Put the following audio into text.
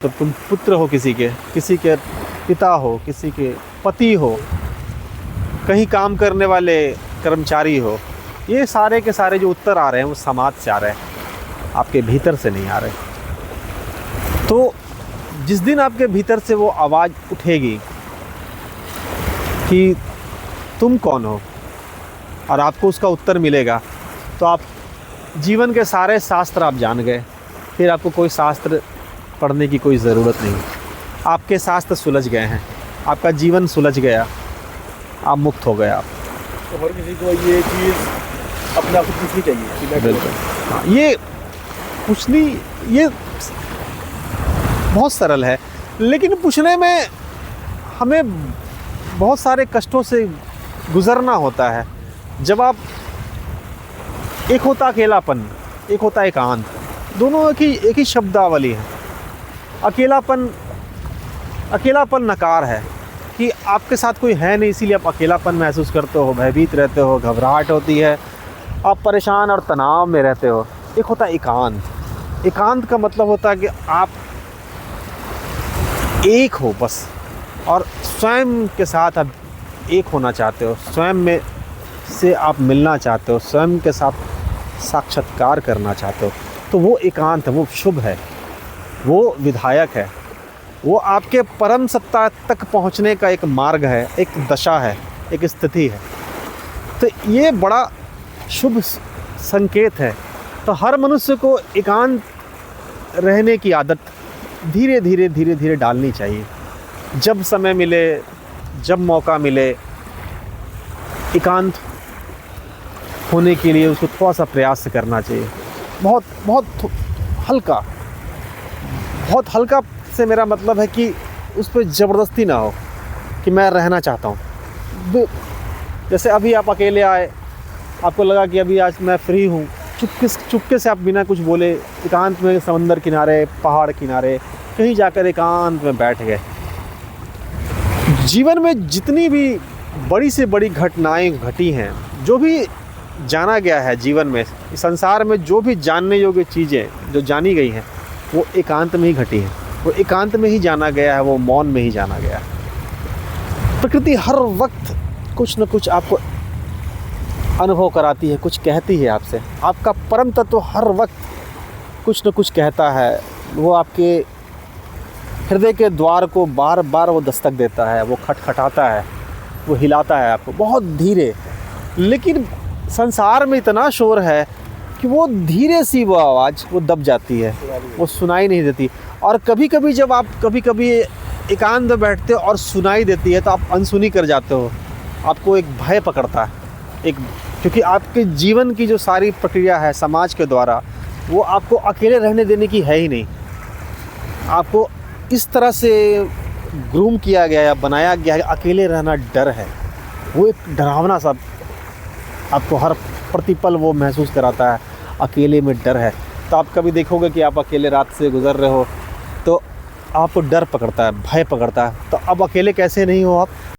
तो तुम पुत्र हो, किसी के पिता हो, किसी के पति हो, कहीं काम करने वाले कर्मचारी हो, ये सारे के सारे जो उत्तर आ रहे हैं वो समाज से आ रहे हैं, आपके भीतर से नहीं आ रहे। तो जिस दिन आपके भीतर से वो आवाज़ उठेगी कि तुम कौन हो और आपको उसका उत्तर मिलेगा, तो आप जीवन के सारे शास्त्र आप जान गए। फिर आपको कोई शास्त्र पढ़ने की कोई ज़रूरत नहीं। आपके शास्त्र सुलझ गए हैं, आपका जीवन सुलझ गया, आप मुक्त हो गए। आप तो हर किसी को ये चीज़ अपने आप को पूछनी चाहिए कि मैं बिल्कुल, हाँ, ये पूछनी, ये बहुत सरल है, लेकिन पूछने में हमें बहुत सारे कष्टों से गुज़रना होता है। जब आप, एक होता अकेलापन, एक होता एकांत, दोनों एक ही शब्दावली है। अकेलापन नकार है कि आपके साथ कोई है नहीं, इसीलिए आप अकेलापन महसूस करते हो, भयभीत रहते हो, घबराहट होती है, आप परेशान और तनाव में रहते हो। एक होता है एकांत। एकांत का मतलब होता है कि आप एक हो बस, और स्वयं के साथ आप एक होना चाहते हो, स्वयं में से आप मिलना चाहते हो, स्वयं के साथ साक्षात्कार करना चाहते हो। तो वो एकांत है, वो शुभ है, वो विधायक है, वो आपके परम सत्ता तक पहुंचने का एक मार्ग है, एक दशा है, एक स्थिति है। तो ये बड़ा शुभ संकेत है। तो हर मनुष्य को एकांत रहने की आदत धीरे धीरे डालनी चाहिए। जब समय मिले, जब मौका मिले, एकांत होने के लिए उसको थोड़ा सा प्रयास करना चाहिए। बहुत हल्का से मेरा मतलब है कि उस पर ज़बरदस्ती ना हो कि मैं रहना चाहता हूँ। जैसे अभी आप अकेले आए, आपको लगा कि अभी आज मैं फ्री हूँ, चुपके से आप बिना कुछ बोले एकांत में समंदर किनारे, पहाड़ किनारे कहीं जाकर एकांत में बैठ गए। जीवन में जितनी भी बड़ी से बड़ी घटनाएं घटी हैं, जो भी जाना गया है जीवन में, इस संसार में जो भी जानने योग्य चीज़ें जो जानी गई हैं, वो एकांत में ही घटी हैं, वो एकांत में ही जाना गया है, वो मौन में ही जाना गया है। प्रकृति हर वक्त कुछ न कुछ आपको अनुभव कराती है, कुछ कहती है आपसे। आपका परम तत्व हर वक्त कुछ न कुछ कहता है। वो आपके हृदय के द्वार को बार बार वो दस्तक देता है, वो खटखटाता है, वो हिलाता है आपको बहुत धीरे। लेकिन संसार में इतना शोर है कि वो धीरे सी वो आवाज़ वो दब जाती है, वो सुनाई नहीं देती। और कभी कभी जब आप कभी एकांत में बैठते हो और सुनाई देती है, तो आप अनसुनी कर जाते हो, आपको एक भय पकड़ता है, क्योंकि आपके जीवन की जो सारी प्रक्रिया है समाज के द्वारा, वो आपको अकेले रहने देने की है ही नहीं। आपको इस तरह से ग्रूम किया गया या बनाया गया है, अकेले रहना डर है। वो एक डरावना सा आपको हर प्रतिपल वो महसूस कराता है, अकेले में डर है। तो आप कभी देखोगे कि आप अकेले रात से गुज़र रहे हो, तो आपको डर पकड़ता है, भय पकड़ता है। तो अब अकेले कैसे नहीं हो आप?